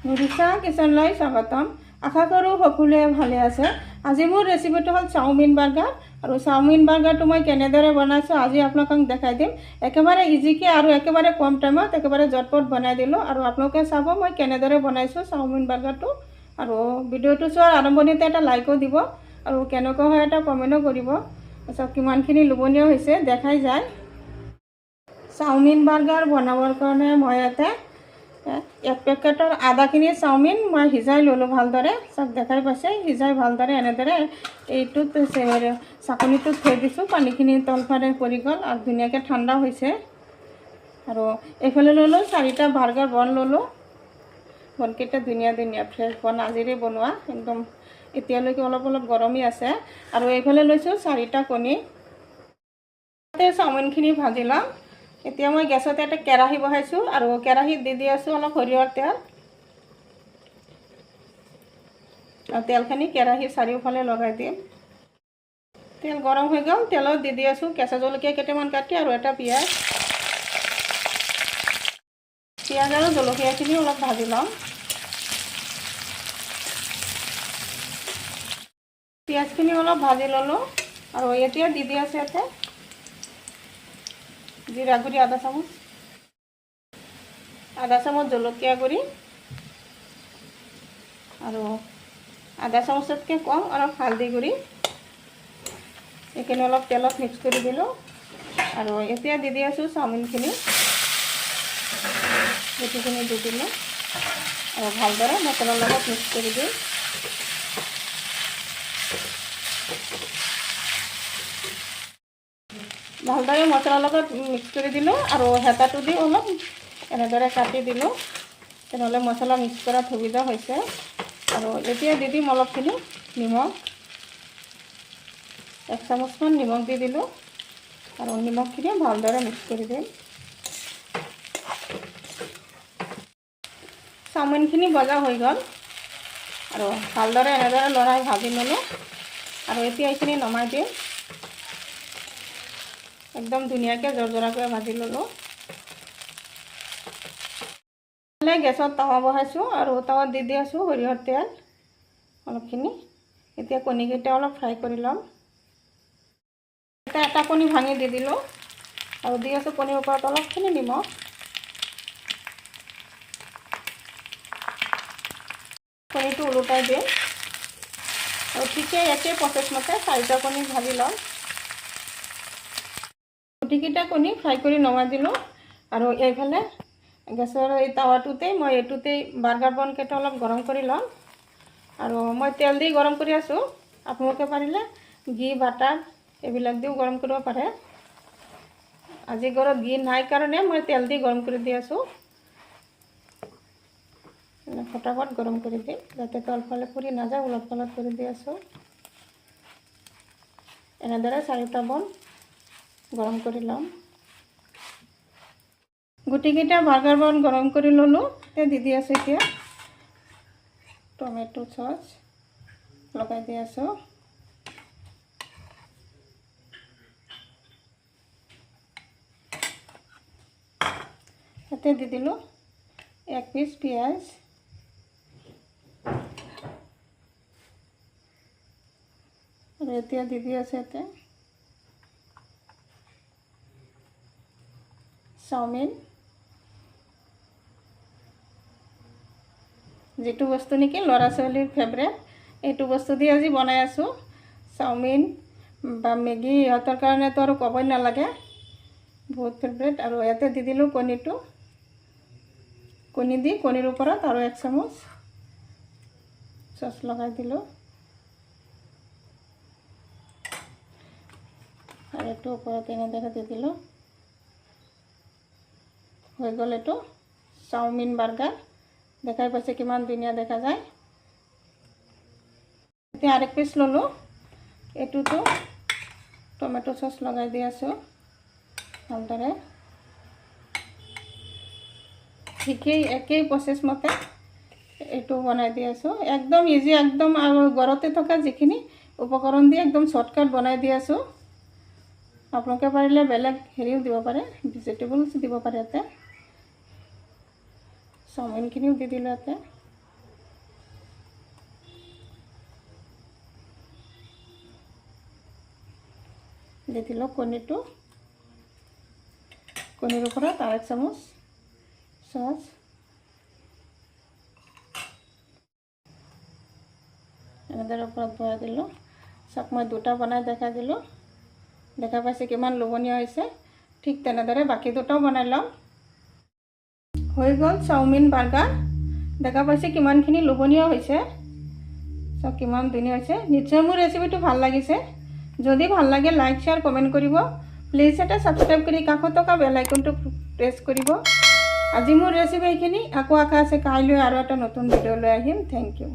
নুৰিছা কিচেনলৈ স্বাগতম। আশা কৰোঁ সকলোৱে ভালে আছে। আজি মোৰ ৰেচিপিটো হ'ল চাওমিন বাৰ্গাৰ। আৰু চাওমিন বাৰ্গাৰটো মই কেনেদৰে বনাইছোঁ আজি আপোনালোকক দেখাই দিম। একেবাৰে ইজিকৈ আৰু একেবাৰে কম টাইমত একেবাৰে জটপট বনাই দিলোঁ। আৰু আপোনালোকে চাব মই কেনেদৰে বনাইছোঁ চাওমিন বাৰ্গাৰটো। আৰু ভিডিঅ'টো চোৱাৰ আৰম্ভণিতে এটা লাইকো দিব আৰু কেনেকুৱা হয় এটা কমেণ্টো কৰিব। তাৰপিছত কিমানখিনি লোভনীয় হৈছে দেখাই যায়। চাওমিন বাৰ্গাৰ বনাবৰ কাৰণে মই ইয়াতে 1 পেকেটৰ আধাখিনি চাওমিন মই সিজাই ল'লোঁ ভালদৰে। চব দেখাই পাইছে সিজাই ভালদৰে এনেদৰে এইটোত চাকনিটোত থৈ দিছোঁ। পানীখিনি তলফালে পৰি গ'ল আৰু ধুনীয়াকৈ ঠাণ্ডা হৈছে। আৰু এইফালে ল'লোঁ 4টা বাৰ্গাৰ বন ল'লোঁ। বনকেইটা ধুনীয়া ধুনীয়া ফ্ৰেছ বন আজিৰে বনোৱা একদম এতিয়ালৈকে অলপ অলপ গৰমেই আছে। আৰু এইফালে লৈছোঁ 4টা কণী। চাওমিনখিনি ভাজি ল'ম। এতিয়া মই গেছতে এটা কেৰাহী বহাইছোঁ আৰু কেৰাহীত দি আছোঁ অলপ সৰিয়হৰ তেল। আৰু তেলখিনি কেৰাহীৰ চাৰিওফালে লগাই দিম। তেল গৰম হৈ গ'ল। তেলত দি আছোঁ কেঁচা জলকীয়া কেইটামান কাটি আৰু এটা পিঁয়াজ। পিঁয়াজ আৰু জলকীয়াখিনি অলপ ভাজি ল'ম। পিঁয়াজখিনি অলপ ভাজি ল'লোঁ আৰু এতিয়া দি আছোঁ ইয়াতে জিৰা গুড়ি আধা চামুচ জলকীয়া গুড়ি আৰু আধা চামুচতকৈ কম অলপ হালধি গুড়ি। এইখিনি অলপ তেলত মিক্স কৰি দিলোঁ আৰু এতিয়া দি আছোঁ চাওমিনখিনি। গুটিখিনি দি দিলোঁ আৰু ভালদৰে মছলাৰ লগত মিক্স কৰি দিম। ভালদৰে মছলাৰ লগত মিক্স কৰি দিলোঁ আৰু হেতাটো দি অলপ এনেদৰে কাটি দিলোঁ। তেনেহ'লে মছলা মিক্স কৰাত সুবিধা হৈছে। আৰু এতিয়া দি দিম অলপখিনি নিমখ। 1 চামুচমান নিমখ দি দিলোঁ আৰু নিমখখিনি ভালদৰে মিক্স কৰি দিম। চাওমিনখিনি ভজা হৈ গ'ল আৰু ভালদৰে এনেদৰে লৰাই ভাজি ল'লোঁ। আৰু এতিয়া এইখিনি নমাই দিম। একদম ধুনীয়াকৈ জৰজৰাকৈ ভাজি ল'লোঁ। গেছত তাৱা বহাইছোঁ আৰু তাৱাত দি আছোঁ সৰিয়হৰ তেল অলপখিনি। এতিয়া কণীকেইটা অলপ ফ্ৰাই কৰি ল'ম। এটা কণী ভাঙি দি দিলোঁ আৰু দি আছোঁ কণীৰ ওপৰত অলপখিনি নিমখ। কণীটো ওলোটাই দিম আৰু ঠিকেই একেই প্ৰচেছমতে 4টা কণী ভাজি ল'ম। গুটিকেইটা কণী ফ্ৰাই কৰি নমাই দিলোঁ আৰু এইফালে গেছৰ এই টাৱাটোতেই মই এইটোতেই বাৰ্গাৰ বনকেইটা অলপ গৰম কৰি ল'ম। আৰু মই তেল দি গৰম কৰি আছোঁ। আপোনালোকে পাৰিলে ঘি বাটাৰ এইবিলাক দিও গৰম কৰিব পাৰে। আজি ঘৰত ঘি নাই কাৰণে মই তেল দি গৰম কৰি দি আছোঁ। ফটাফট গৰম কৰি দিম যাতে তলফালে পুৰি নাযায়। ওলট পালট কৰি দি আছোঁ। এনেদৰে 4টা বন গৰম কৰি ল'ম। গুটিকেইটা বাৰ্গাৰ বন গৰম কৰি ল'লোঁ। দি আছোঁ এতিয়া টমেটো চচ লগাই দি আছোঁ। ইয়াতে দি দিলোঁ 1 পিচ পিঁয়াজ আৰু এতিয়া দি আছোঁ ইয়াতে চাওমিন। যিটো বস্তু নেকি ল'ৰা ছোৱালীৰ ফেভৰেট এইটো বস্তু দি আজি বনাই আছোঁ। চাওমিন বা মেগী ইহঁতৰ কাৰণেতো আৰু ক'বই নালাগে, বহুত ফেভৰেট। আৰু ইয়াতে দি দিলোঁ কণীটো। কণী দি কণীৰ ওপৰত আৰু 1 চামুচ চচ লগাই দিলোঁ আৰু এইটো ওপৰত এনেদৰে দি দিলোঁ। হৈ গ'ল এইটো চাওমিন বাৰ্গাৰ। দেখাই পাইছে কিমান ধুনীয়া দেখা যায়। এতিয়া আৰেক পিচ ল'লোঁ। এইটোতো টমেটো চচ লগাই দি আছোঁ ভালদৰে। ঠিকেই একেই প্ৰচেছ মতে এইটো বনাই দি আছোঁ। একদম ইজি, একদম ঘৰতে থকা যিখিনি উপকৰণ দি একদম শৰ্টকাট বনাই দি আছোঁ। আপোনালোকে পাৰিলে বেলেগ হেৰিও দিব পাৰে, ভেজিটেবলছ দিব পাৰে। ইয়াতে চাওমিনখিনিও দি দিলোঁ ইয়াতে। দি দিলোঁ কণীটো, কণীৰ ওপৰত আৰু 1 চামুচ চচ, এনেদৰে ওপৰত বহাই দিলোঁ। চাওক মই 2টা বনাই দেখাই দিলোঁ, দেখা পাইছে কিমান লোভনীয় হৈছে। ঠিক তেনেদৰে বাকী 2টাও বনাই ল'ম। হৈ গ'ল চাওমিন বাৰ্গাৰ, দেখা পাইছে কিমানখিনি লোভনীয় হৈছে। চাওক কিমান ধুনীয়া হৈছে। নিশ্চয় মোৰ ৰেচিপিটো ভাল লাগিছে। যদি ভাল লাগে লাইক শ্বেয়াৰ কমেণ্ট কৰিব। প্লিজ এটা ছাবস্ক্ৰাইব কৰি কাষত থকা বেল আইকনটো প্ৰেছ কৰিব। আজি মোৰ ৰেচিপি এইখিনি। আকৌ আশা আছে কাইলৈ আৰু এটা নতুন ভিডিঅ' লৈ আহিম। Thank U.